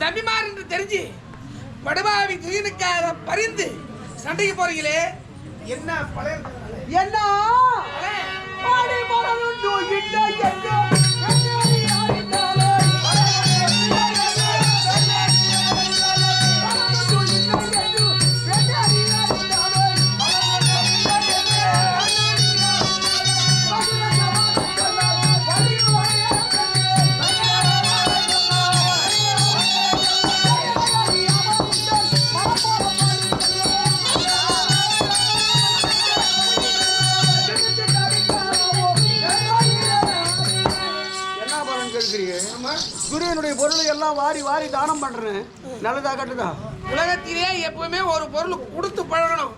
தம்பிமார் என்று தெரிஞ்சு படுபாவி துயினுக்காக பரிந்து சண்டைக்கு போறீங்களே என்ன பழைய என்ன பாடி மரலுண்டு இல்லை என்று குருவினுடைய பொருளை எல்லாம் வாரி வாரி தானம் பண்றேன். நல்லதா கட்டுதா? உலகத்திலே எப்பவுமே ஒரு பொருள் கொடுத்து பழகணும்.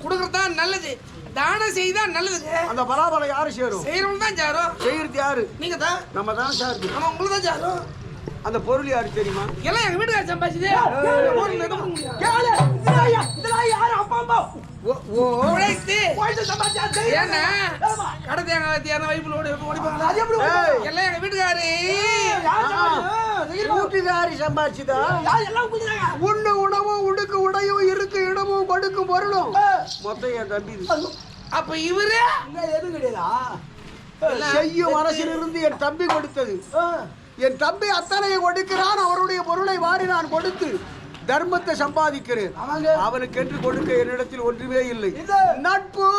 கொடுக்கறது தான் நல்லது. தானம் செய்தா நல்லது. அந்த பலாபலம் யாரு சேரும்? செய்யறவங்க தான் சேரும். செய்யறது யாரு? நீங்க தான். நம்ம தான் சார். நம்ம உங்களுக்கு தான் சேரும். அந்த பொருள் யாரு தெரியுமா? எல்லாம் எங்க வீட்டுக்கார சம்பாதிச்சதே. இதெல்லாம் யாரு? அப்பா அம்மா உழைத்து ஏன்னா கடை தேங்காய் வைப்புல ஓடிப்பாங்களா? எல்லாம் எங்க வீட்டுக்காரு வீட்டுக்காரி சம்பாதிச்சுதா? உண்ணு உணவும் உடுக்கு உடையும் இருக்கு இடமும் கொடுக்கும் பொருளும் மொத்தம் என் தம்பி. அப்ப இவரு எதுவும் கிடையாதா? செய்யும் அரசிலிருந்து என் தம்பி கொடுத்தது. என் தம்பி அத்தனையை கொடுக்கிறான். அவருடைய பொருளை வாரி நான் கொடுத்து தர்மத்தை சம்பாதிக்கிறேன். அவனுக்கு என்று கொடுக்க என்னிடத்தில் ஒன்றுமே இல்லை. நட்பு,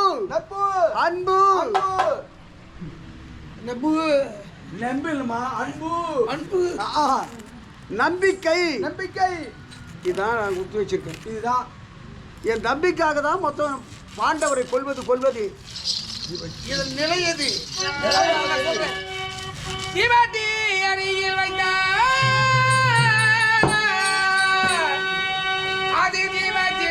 அன்பு, நம்பிக்கை, இதான் நான் குத்து வச்சிருக்கேன். இதுதான் என் தம்பிக்காக தான் மொத்தம் பாண்டவரை கொள்வது இதன் நிலையது. தீபாட்டி அருகில் வைத்தார் அது தீபாட்டி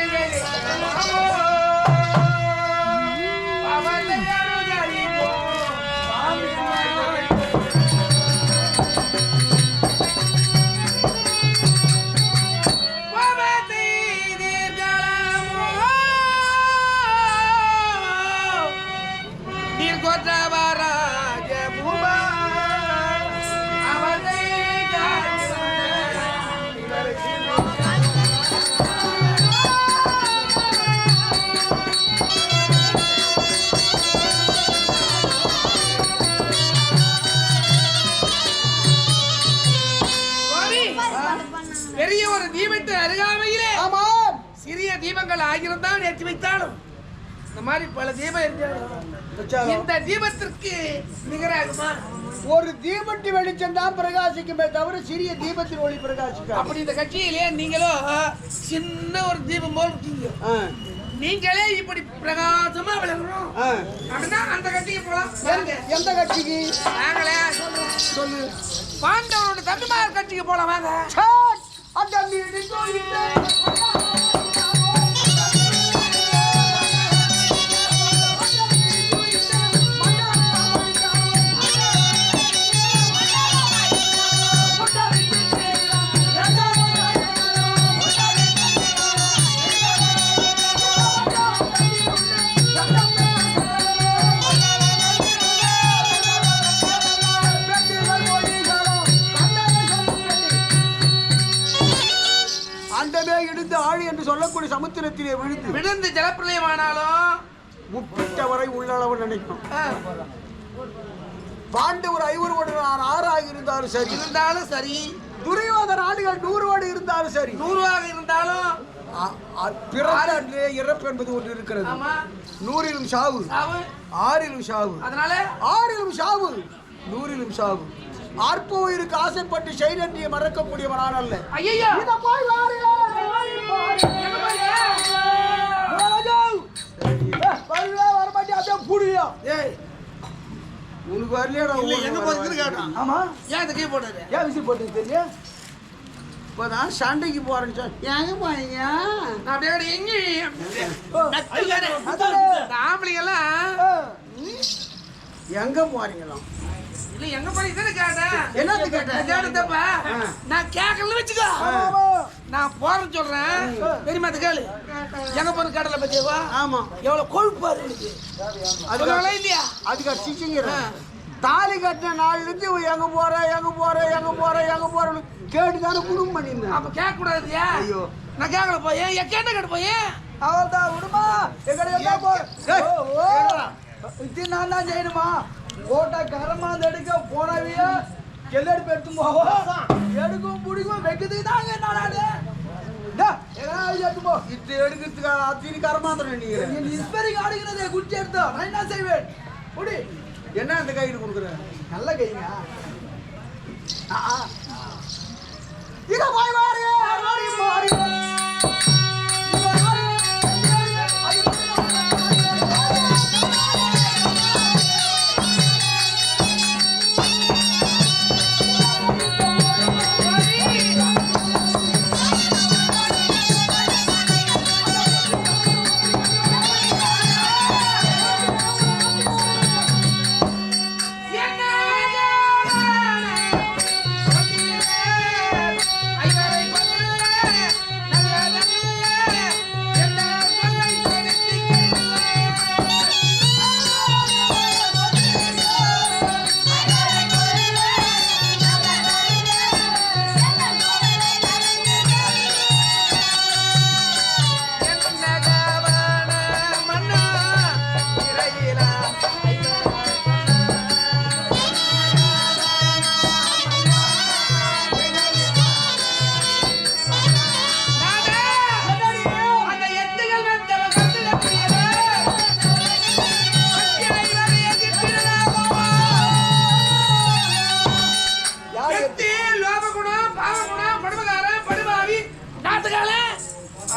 பெரிய ஒரு தீபத்து அருகாமையிலே சிறிய தீபங்கள் ஆகியிருந்தால் ஏற்றி வைத்தாலும் இந்த மாதிரி பல தீபம் இருக்கிறது. இந்த தீபத்திற்கு நிகராகுமா? ஒரு தீபத்தி வெளிச்சம் தான் பிரகாசிக்குமே தவிர சிறிய தீபத்தின் ஒளி பிரகாசிக்கும். அப்படி இந்த கட்சியிலே நீங்களும் சின்ன ஒரு தீபம் போல் நீங்களே இப்படி பிரகாசமா விளங்கணும் அப்படின்னா அந்த கட்சிக்கு போலாம். எந்த கட்சிக்கு? நாங்களே சொல்லு பாண்டவரோட தம்பிமார் கட்சிக்கு போலாம் வாங்க. சொல்லக்கூடிய சமுத்திரத்திலே விழுந்து ஜலப்பிரளயமானாலும் முப்பிட்டவரை உள்ளளவு நினைக்கும். பாண்டவர் 500 ஆறாக இருந்தாலும் சரி, துரியோதன ஆடுகள் 100 இருந்தாலும் சரி, 100 இருந்தாலும் பிறந்தே இறப்பு என்பது ஒன்று இருக்கிறது. 100லும் சாவு, 6லும் சாவு, அதனால 6லும் சாவு, 100லும் சாவு. ஆர்ப்ப உயிருக்கு ஆசைப்பட்டு செய்தன்றியை மறக்கக்கூடியவனான் அல்ல. ஐயோ இத போய் வாருங்க. உனக்கு வரலையா? எங்க போறதுன்னு கேட்டான். ஆமா, ஏன் இந்த கை போட்டாரு? ஏன் விசில் போட்டு தெரியும்? இப்பதான் சண்டைக்கு போறேன்னு சொல்லி எங்க போறீங்க? நான் அப்படியே எங்க ஆம்பளைங்கெல்லாம் எங்க போறீங்களா? இல்ல எங்க போறீங்க கேட்டேன். என்னது கேட்டேன்? கேட்டப்ப நான் கேட்கல வச்சுக்கோ. நான் போறேன்னு சொல்றேன். பெரியமா கேளு. எங்க போற கேட்டல பத்தியவா? ஆமா. எவ்வளவு கொழுப்பா இருக்கு. அதுனால இல்லையா? அதுக்கு சிச்சிங்கற. தாலி கட்டின நாள்ல இருந்து எங்க போற எங்க போற எங்க போற எங்க போறன்னு கேட்டுதானே குடும்பம் பண்ணிருந்தேன். அப்ப கேட்க கூடாதுயா? ஐயோ நான் கேட்கல போய் ஏன் கேட்ட கேட்டு போய் அவர்தான் விடுமா எங்கடா போ. இது நான் தான் செய்யணுமா? போட்டா கரமாந்து எடுக்க போனவியா கெல்லெடுப்பு எடுத்து போவா எடுக்கும் பிடிக்கும் வைக்கிறதுக்கு தாங்க என்னடாது இது எடுக்கிறதுக்கு அத்தனை கரமாந்திரம் நீங்க இஸ்பெரிங் ஆடுகிறதே குச்சி எடுத்தா நான் என்ன செய்வேன்? குடி என்ன அந்த கையில் கொடுக்குறேன்? நல்ல கைங்க. இத போய் வாரு மாறி மாறி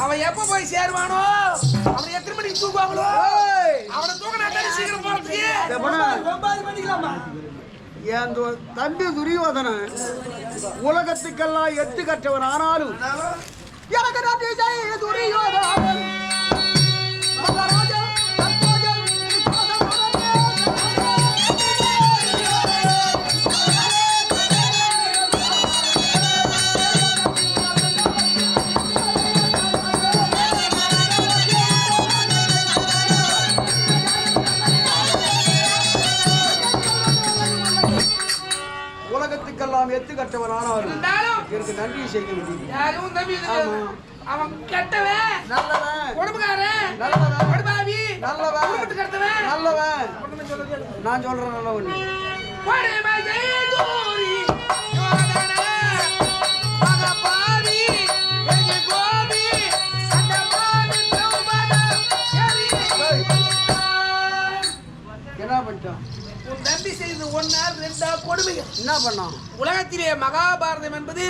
அவன் எப்ப போய் சேருவானோ அவன் எத்தனை மணிக்கு தூக்குவாங்களோ அவனை தூக்க நான் சீக்கிரம் போறதுக்கு என் தம்பி துரியோதனன் உலகத்துக்கெல்லாம் எட்டு கற்றவன் ஆனாலும் எனக்கு நன்றி செய்ய துரியோதனன் உலகத்துக்கெல்லாம் எத்து கட்டவன் ஆனாலும் எனக்கு நன்றி செய்ய முடியும். அவன் கெட்டவன் நல்லவன் கொடுமைக்காரன் நல்லவன் படுபாவி நல்லவன் குடும்பத்து கெட்டவன் நல்லவன் நான் சொல்றேன் நல்லவன் படுமை செய்தூரி யோதனா மகபாவி எங்க கோபி அந்த பாவி தௌபதா என்ன பண்ணிட்டான்? உன் நம்பி செய்து ஒன்னா ரெண்டா கொடுமைகள் என்ன பண்ணான்? உலகத்திலே மகாபாரதம் என்பது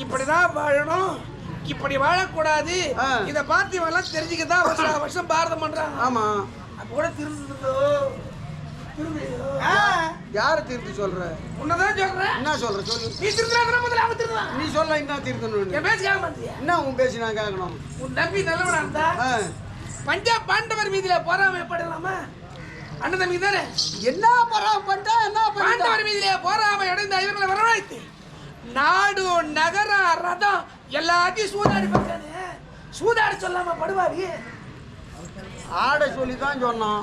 இப்படிதான் வாழணும், இப்படி வாழக்கூடாது. இத பார்த்து எல்லாம் தெரிஞ்சுக்கதான் வருஷம் பாரதம் பண்றான். ஆமா, அப்ப கூட திருந்தோ யார திருத்தி சொல்ற? உன்னதான் சொல்றேன். என்ன சொல்ற சொல்லு. நீ திருந்தா முதல்ல அவன் திருந்தா. நீ சொல்ல என்ன திருத்தணும்? என் பேச கேட்க மாட்டியா? என்ன உன் பேசி நான் கேட்கணும்? உன் நம்பி நல்லவனா இருந்தா பஞ்சாப் பாண்டவர் மீதில போராமைப்படலாமா? அண்ணன் தம்பி தானே என்ன போராம பண்ணிட்டா? என்ன பாண்டவர் மீதில போராம அடைந்த இவர்களை வரவழைத்து நாடு நகரம் ரதம் எல்லாத்தையும் சூதாடி பார்த்தானே. சூதாடி சொல்லாம படுவாரி ஆட சொல்லி தான் சொன்னான்.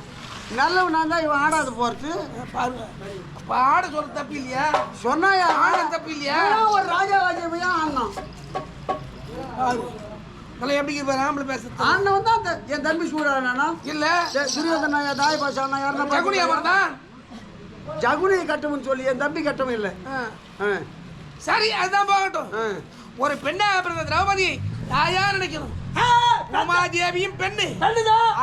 நல்லவனா தான் இவன் ஆடாது போறது பாருங்க. அப்ப ஆட சொல்ல தப்பு இல்லையா? சொன்னா ஆட தப்பு இல்லையா? ஒரு ராஜா ராஜாவையா ஆடினான். எப்படி ஆம்பளை பேச ஆடின வந்தா என் தம்பி சூடானா இல்ல துரியோதனா தாய் பாஷா யாருன்னா ஜகுனி அவர் தான். ஜகுனியை கட்டவன் சொல்லி என் தம்பி கட்டவன் இல்லை. சரி அதுதான் போகட்டும். ஒரு பெண்ணா பிறந்த திரௌபதி தாயா நினைக்கணும். உமாதேவியும் பெண்ணு,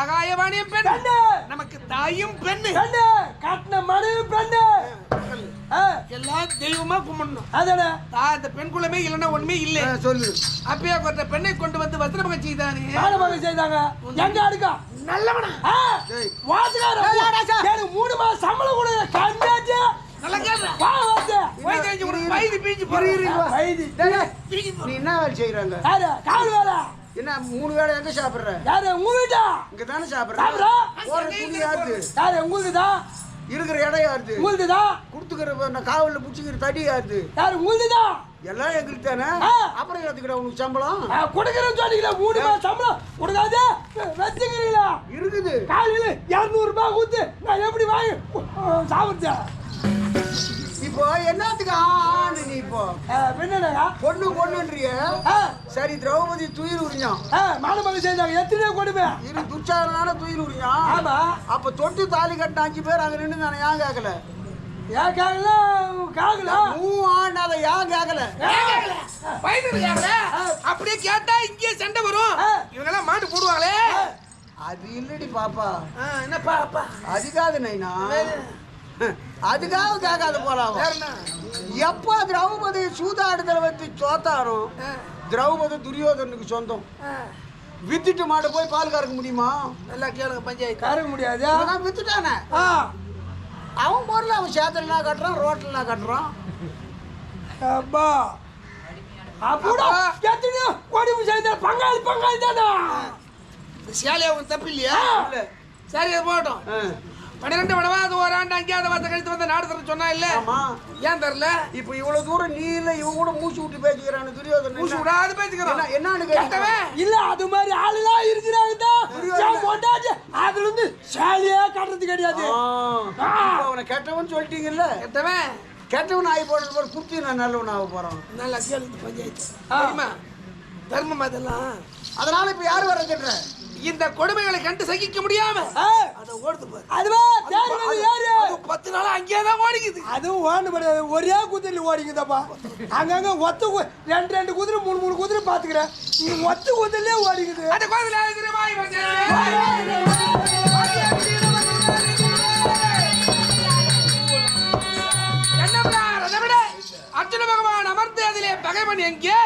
ஆகாயவாணியும் பெண்ணு, நமக்கு தாயும் பெண்ணு, காட்டின மனைவி பெண்ணு. எல்லாம் தெய்வமா கும்பிடணும். அதானே அந்த பெண் குலமே இல்லைன்னா ஒண்ணுமே இல்லை. சொல்லு. அப்பயே கொண்ட பெண்ணை கொண்டு வந்து வஸ்திரமகம் செய்தானே. மானமகம் செய்தாங்க. எங்க அடுக்கா நல்லவனா வாசுகார 3 மாசம் சம்பளம் கூட கண்டாச்சு. நல்லா கேளுடா. வா வாத்து. போய் தெரிஞ்சு ஒரு பைதி பீஞ்சு போறீங்க. பைதி. நீ என்ன வேலை செய்யறாங்க? யாரு? கால் வேலை. என்ன 3 வேளை எங்க சாப்பிடுற? யாரு? உங்க வீட்டா? இங்க தானே சாப்பிடுற. சாப்பிடுற? போற துணி யாரு? யாரு? உங்களுக்கு தான். இருக்கிற இடம் யாரு? உங்களுக்கு தான். குடுத்துக்கிற காவல்ல புடிச்சிக்கிற தடி யாரு? யாரு? உங்களுக்கு தான். எல்லாம் எங்களுக்கு தானே. அப்புறம் எடுத்துக்கிற உனக்கு சம்பளம் கொடுக்கறேன்னு சொன்னீங்களா? 3 மாசம் சம்பளம் கொடுக்காதே வச்சுக்கிறீங்களா? இருக்குது. காலையில 200 ரூபாய் கொடுத்து நான் எப்படி வாங்கி சாப்பிட்டேன்? இப்போ என்னத்துக்கு ஆன்னு நீ இப்போ என்னடா பொண்ணுன்றிய? சரி, திரௌபதி துயில் உரிஞ்சான். மானமகம் செஞ்சாங்க. எத்தனையோ கொடுமை. இரு துச்சாதனால துயில் உரிஞ்சான். ஆமா. அப்ப தொட்டு தாலி கட்டின 5 பேர் அங்க நின்று தானே ஏன் கேட்கல? ஏன் கேட்கல? கேட்கல. அதை ஏன் கேட்கல? அப்படியே கேட்டா இங்கே சண்டை வரும். இவங்க எல்லாம் மாட்டு போடுவாங்களே. அது இல்லடி பாப்பா. என்ன பாப்பா? அதுக்காக நைனா அதுக்காக கேட்காத போலாம். எப்ப திரௌபதி சூதாடுதல வச்சு சோத்தாரோ திரௌபதி துரியோதனுக்கு சொந்தம். வித்துட்டு மாட்ட போய் பால் கறக்க முடியுமா? நல்லா கேளுங்க. பஞ்சாயத்து கறக்க முடியாது. வித்துட்டானே. அவன் பொருள் அவன் சேத்தலாம் கட்டுறான், ரோட்டெல்லாம் கட்டுறான். அப்பா அப்படா கேட்டினா கோடி செய்த பங்காளி தானா? சேலையா உன் தப்பு இல்லையா? சரி, அது போகட்டும். 12 வடவாது ஓராண்டு அங்கேயாவது வார்த்தை கழித்து வந்த நாடு தர சொன்னா இல்ல? ஏன் தரல? இப்ப இவ்வளவு தூரம் நீ இல்ல இவன் கூட மூச்சு விட்டு பேசிக்கிறான். துரியோதனன் மூச்சு விடாது பேசிக்கிறான். என்னன்னு கேட்டவன் இல்ல அது மாதிரி ஆளுலாம் இருக்கிறாங்க. போட்டாச்சு அதுல இருந்து சேலையா கட்டுறது கிடையாது. அவனை கெட்டவன் சொல்லிட்டீங்கல்ல. கெட்டவன் ஆகி போடுறது ஒரு குத்தி நான் நல்லவன் ஆக போறான். நல்லா கேளுங்க. பஞ்சாயத்து தர்மம் அதெல்லாம். அதனால இப்ப யாரு வர கேட்ற? இந்த கொடுமைகளை கண்டு சகிக்க முடியாம அத ஓடுது பாரு. அதுவா தேர்மதி யாரு? அது 10 நாளா அங்கேயே தான் ஓடிக்குது. அது ஓடு முடியாது. ஒரே குதிரையில ஓடிக்குதப்பா. அங்கங்க ஒத்த 2 குதிரை 3 குதிரை பாத்துக்கிறேன். நீ ஒத்த குதிரையிலே ஓடிக்குது. அந்த குதிரையில இருக்கிற வாய் வந்து என்னடா ரதவிட அர்ஜுன பகவான் அமர்ந்து அதிலே பகைவன் எங்கே?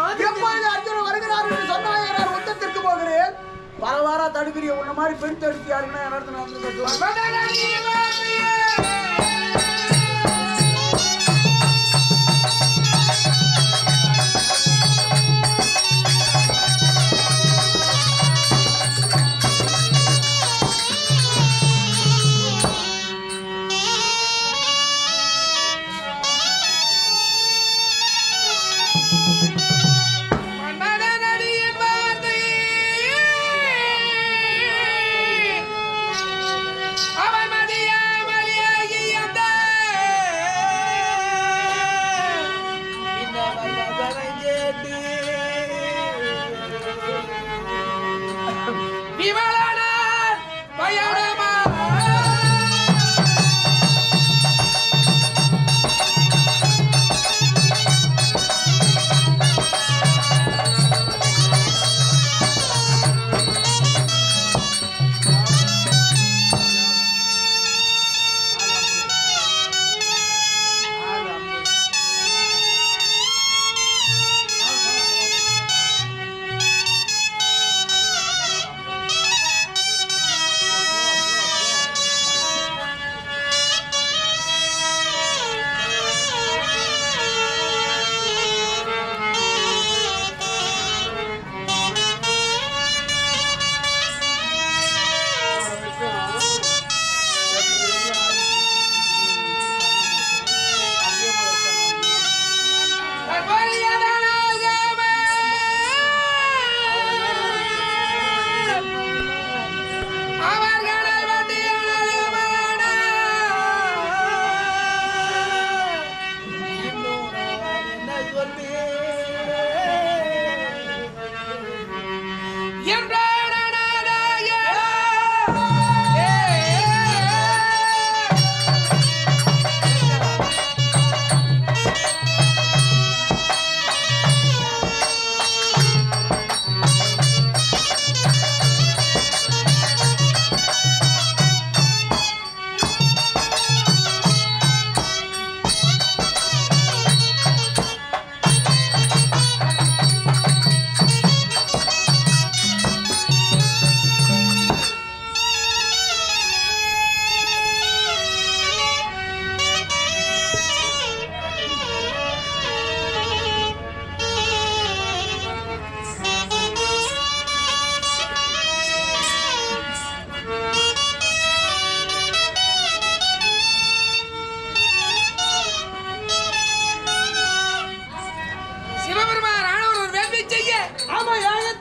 அர்ஜுனன் வருகிறார் என்று சொன்னார். ஒத்தத்திற்கு போகிறேன். பரவாரா தடுக்கிறிய உன்ன மாதிரி பெண் தடுத்து யாருன்னா நடத்தின அவன் மதியாமலியாகி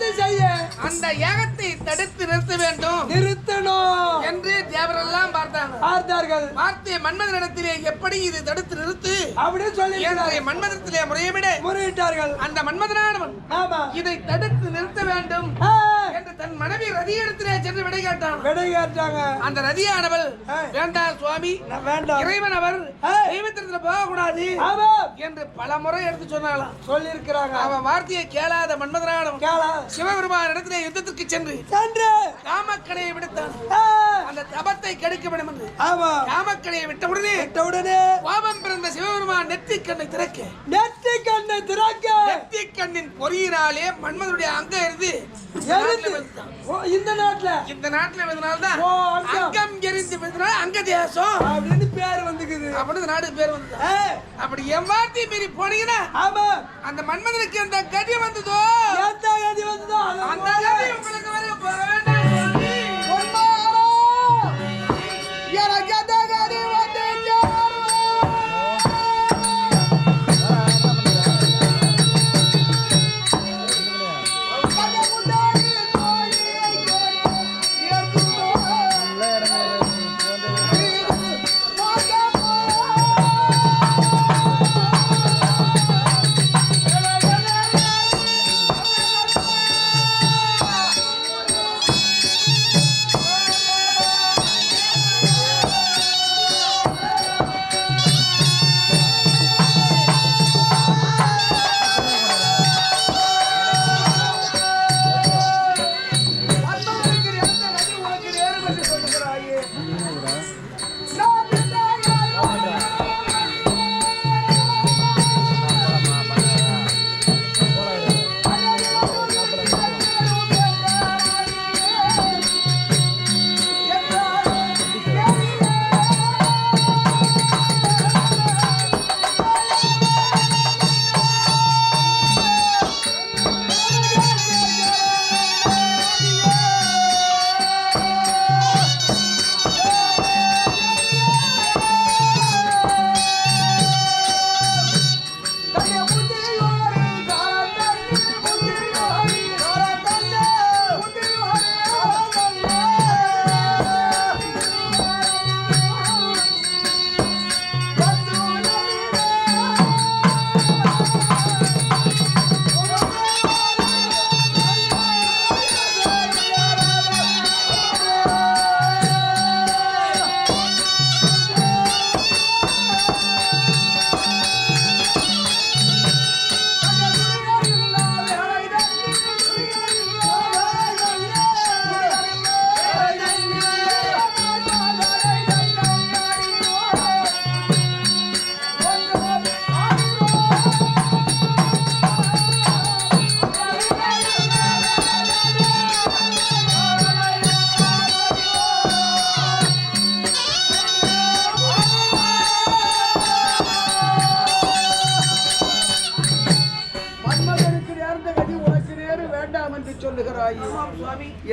யாகத்தை செய்ய அந்த யாகத்தை தடுத்து நிறுத்த வேண்டும் நிறுத்தணும் என்று தேவரெல்லாம் பார்த்தார்கள். பார்த்து மன்மதனிடத்திலே எப்படி இது தடுத்து நிறுத்து அப்படின்னு சொல்லி மன்மதத்திலே முறையிட்டார்கள். அந்த மன்மதனானவன் இதை தடுத்து நிறுத்த வேண்டும் என்று தன் மனைவி ரதியிடத்திலே சென்று விடை கேட்டாங்க. அந்த ரதியானவள் வேண்டாம் சுவாமி, வேண்டாம், இறைவன் அவர் தெய்வத்திற்கு போக கூடாது என்று பல முறை எடுத்து சொன்னாலாம் சொல்லி இருக்கிறாங்க. அவன் வார்த்தையை கேளாத மன்மதனானவன் சிவபெருமான் இடத்திலே யுத்தத்திற்கு சென்று காமக்கணையை விடுத்தான். அந்த தபத்தை கெடுக்க வேண்டும் என்று காமக்கணையை விட்ட உடனே கோபம் பிறந்த சிவபெருமான் நெற்றிக் கண்ணை திறக்க நெற்றிக்கண்ணின் பொறியினாலே மன்மதனுடைய அங்கம் இருந்து இந்த நாட்டுல விழுந்தனால்தான் அங்கம் எரிந்து விழுந்தனால அங்க தேசம் அப்படின்னு பேர் வந்துக்குது. அப்படின்னு நாடு பேர் வந்து அப்படி என் வார்த்தையை மீறி போனீங்கன்னா அந்த மன்மதனுக்கு அந்த கதி வந்ததோ அந்த கதி உங்களுக்கு வர போக வேண்டாம்.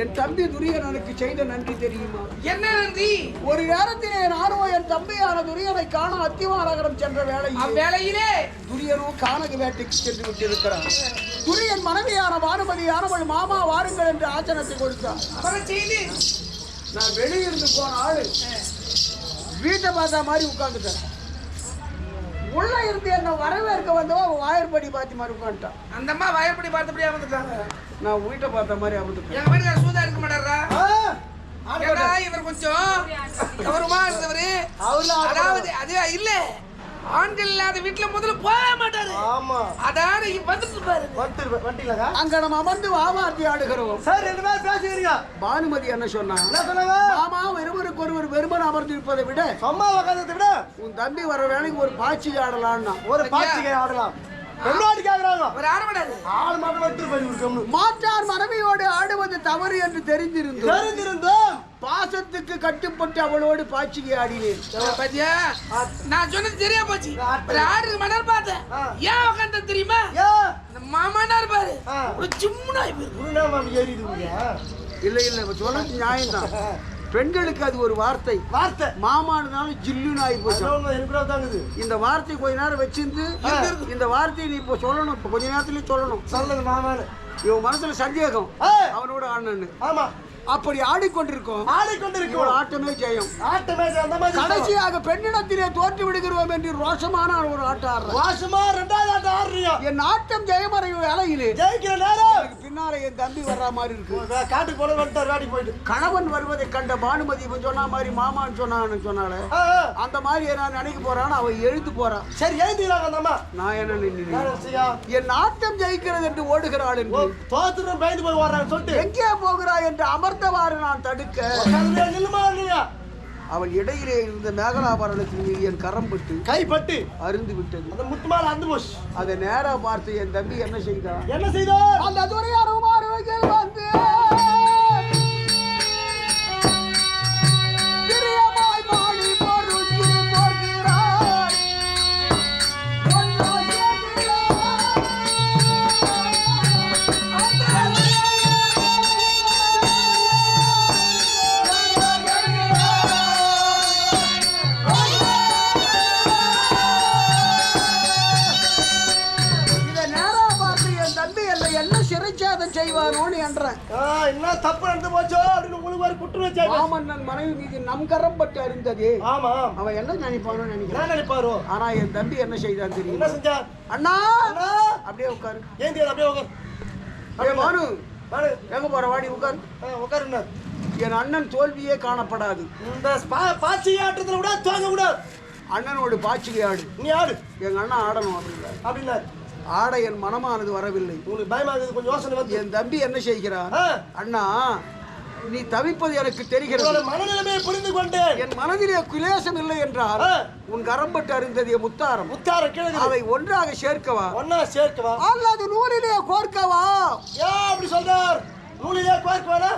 என் தம்பி துரியனுக்கு செய்த நன்றி தெரியுமா? என்ன நன்றி? ஒரு நேரத்திலே நானும் என் தம்பியான துரியனை காண அத்திவாநகரம் சென்ற வேளையிலே துரியனும் கானக வேட்டைக்கு சென்று விட்டிருக்கிறான். துரியன் மனைவியான பானுமதியானவள் மாமா வாருங்கள் என்று ஆசனத்தை கொடுத்தார். நான் வெளியிருந்து போன ஆளு வீட்டை பார்த்தா மாதிரி உட்கார்ந்துட்டேன். உள்ள இருந்து என்ன வரவேற்க வந்தவா வாயற்படி பார்த்து மாதிரி உட்காந்துட்டான். அந்த அம்மா வாயற்படி பார்த்தபடியா வந்துட்டாங்க. நான் வீட்டை பார்த்த மாதிரி அமர்ந்துட்டேன். எங்க வீட்டுக்கார சூதா இருக்க மாட்டாரா? இவர் கொஞ்சம் கௌரவமா இருந்தவரு. அதாவது அதுவே இல்ல, ஆண்கள் இல்லாத வீட்டுல முதல்ல போக மாட்டாரு. ஆமா, அதான வந்துட்டு பாரு. வந்துட்டீங்களா? அங்க நம்ம அமர்ந்து வாவார்த்தி ஆடுகிறோம். சார் ரெண்டு பேர் பேசுறீங்க. பானுமதி என்ன சொன்னா? என்ன சொன்னாங்க? மாமா ஒருவருக்கு ஒருவர் வெறுமன் அமர்ந்து இருப்பதை விட சும்மா உட்கார்ந்ததை விட உன் தம்பி வர வேலைக்கு ஒரு பாச்சி ஆடலாம்னா. ஒரு பாச்சிகை ஆடலாம். மாற்றார் மனைவியோடு ஆடுவது தவறு என்று தெரிந்திருந்தோம். பாசத்துக்கு கட்டுப்பட்டு அவளோடு பாச்சிகை ஆடினேன். நான் சொன்னது தெரியா போச்சு. ஆடு மணல் பார்த்தேன். ஏன் உட்காந்து தெரியுமா? மாமானா இருப்பாரு. இல்ல இல்ல சொல்றது நியாயம் தான். பெண்களுக்கு அது ஒரு வார்த்தை. மாமானாலும் ஜில்லுன்னு ஆகி போச்சு. இந்த வார்த்தை கொஞ்ச நேரம் வச்சிருந்து இந்த வார்த்தையை நீ இப்போ சொல்லணும். இப்போ கொஞ்ச நேரத்துலயே சொல்லணும். மாமான்னு இவன் மனசுல சந்தேகம். அவனோட அண்ணன். ஆமா, அப்படி ஆடிக்கொண்டிருக்கும் ஆட்டமே ஜெயம். கடைசியாக பெண்ணிடத்திலே தோற்று விடுகிறோம் என்று ரோஷமான ஒரு ஆட்டம் ஆடுறோம். என் ஆட்டம் ஜெயமறைவு வேலையிலே பின்னால என் தம்பி வர்ற மாதிரி இருக்கு. காட்டுக்கு போயிட்டு கணவன் வருவதை கண்ட பானுமதி சொன்ன மாதிரி மாமான்னு சொன்னால அந்த மாதிரி நான் நினைக்க போறான்னு அவ எழுந்து போறான். சரி, எழுதிடலாம். நான் என்ன நினைக்கிறேன், என் ஆட்டம் ஜெயிக்கிறது என்று ஓடுகிறாள் என்று தோத்துட்டு பயந்து போய் வர்றான்னு சொல்லிட்டு எங்கே போகிறாய் என்று அமர்ந்தவாறு நான் தடுக்க அவள் இடையிலே இருந்த மேகலாபரணத்தில் என் கரம் பட்டு கைப்பட்டு அருந்து விட்டது. அந்த முத்துமால அந்து போச்சு. அதை நேரா பார்த்து என் தம்பி என்ன செய்தார் அந்த துறையாரும் வந்து செய்வானோன்னு என்றேன். என்ன தப்பு நடந்து போச்சோ அப்படின்னு உங்களுக்கு ஒரு குற்றம் வச்சாங்க. மாமன்னன் மனைவி மீது நம் கரம் பட்டு அறிந்ததே. ஆமா, அவன் என்ன நினைப்பானோ நினைக்கிறேன். நினைப்பாரோ. ஆனா என் தம்பி என்ன செய்தான் தெரியும்? என்ன செஞ்சா? அண்ணா அப்படியே உட்காரு. ஏன் அப்படியே உட்காரு. அப்படியே மானு எங்க போற வாடி உட்காரு. உட்காருங்க. என் அண்ணன் தோல்வியே காணப்படாது. இந்த பாச்சி ஆட்டத்துல கூட தோங்க கூடாது. அண்ணனோடு பாச்சிகை ஆடு. நீ ஆடு. எங்க அண்ணன் ஆடணும் அப்படின்னா ஆட என் மனமானது வரவில்லை. உங்களுக்கு பயமாகுது, கொஞ்சம் யோசனை வந்து. என் தம்பி என்ன செய்கிறான்? அண்ணா நீ தவிப்பது எனக்கு தெரிகிறது. மனநிலைமையை புரிந்து கொண்டேன். என் மனதிலே குலேசம் இல்லை என்றால் உன் கரம்பட்டு அறிந்ததே முத்தாரம். அதை ஒன்றாக சேர்க்கவா? ஒன்னா சேர்க்கவா அல்லது நூலிலே கோர்க்கவா? ஏன் அப்படி சொல்றார்? நூலிலே கோர்க்கவா?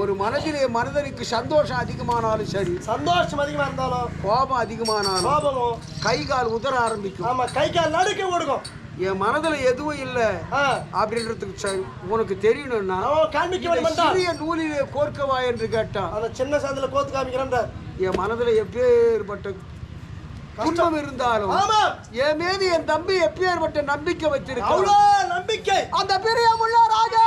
ஒரு மனதிலே மனிதனுக்கு சந்தோஷம் அதிகமானாலும் சரி, சந்தோஷம் அதிகமா இருந்தாலும் கோபம் அதிகமானாலும் கோபமும் கை கால் உதற ஆரம்பிக்கும். ஆமா, கை கால் நடுக்க ஓடுக்கும். என் மனதுல எதுவும் இல்ல அப்படின்றதுக்கு உனக்கு தெரியணும்னா சிறிய நூலிலே கோர்க்கவா என்று கேட்டான். அந்த சின்ன சாந்தில கோத்து காமிக்கிறேன். என் மனதுல எப்பேற்பட்ட துன்பம் இருந்தாலும் என் மீது என் தம்பி எப்பேற்பட்ட நம்பிக்கை வச்சிருக்க நம்பிக்கை அந்த பிரியமுள்ள ராஜா.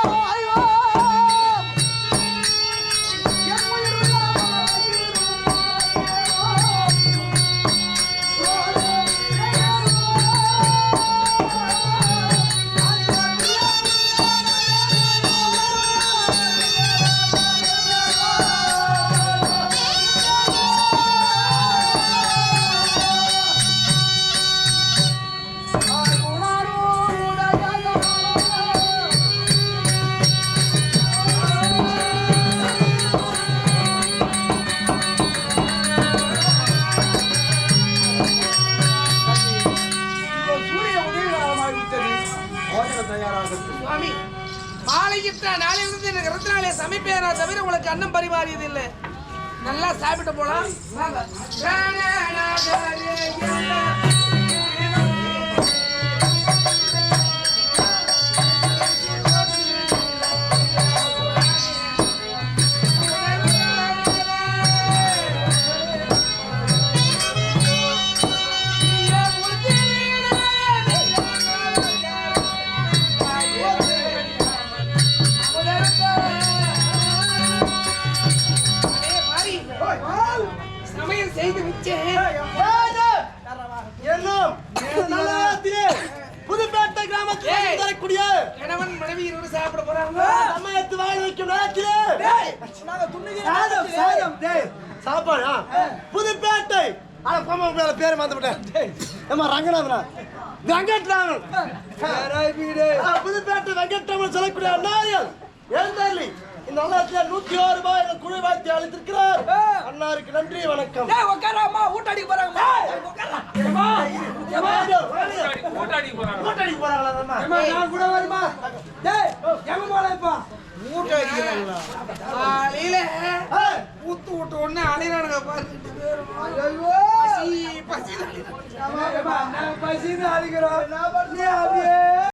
சுவாமி, மாலையிட்ட நாளிலிருந்து எனக்கு ரத்னாலே சமைப்பேனா தவிர உங்களுக்கு அன்னம் பரிமாறியது இல்லை. நல்லா சாப்பிட்டு போலாம். சமையல் செய்து வச்சேன். புதுப்பேட்டை கிராமத்தில் வரக்கூடிய கணவன் மனைவி இருவரும் சாப்பிட போறாங்க. சமயத்து வாழ வைக்கும் நேரத்திலே சாப்பாடு புதுப்பேட்டை பேர் மாத்தப்பட்டேன். ரங்கநாதனா வெங்கட்ராமன் புதுப்பேட்டை வெங்கட்ராமன் சொல்லக்கூடிய அண்ணாரியல் எழுந்தாரி இந்த அண்ணாத்தில 101 ரூபாய் குழு வாய்த்து அளித்திருக்கிறார். அண்ணாருக்கு நன்றி, வணக்கம். உட்காராமா, ஊட்டாடி போறாங்க. ஊட்டாடி போறாங்களா? நான் கூட வருமா? டேய் எங்க போறப்பா? ஊட்ட அடிக்கறாங்களா? காலையில ஊத்து ஊட்ட உடனே அலைறானுங்க பாருங்க. ஐயோ பசி நான் பசின்னு அடிக்கிறோம். நான் அப்படியே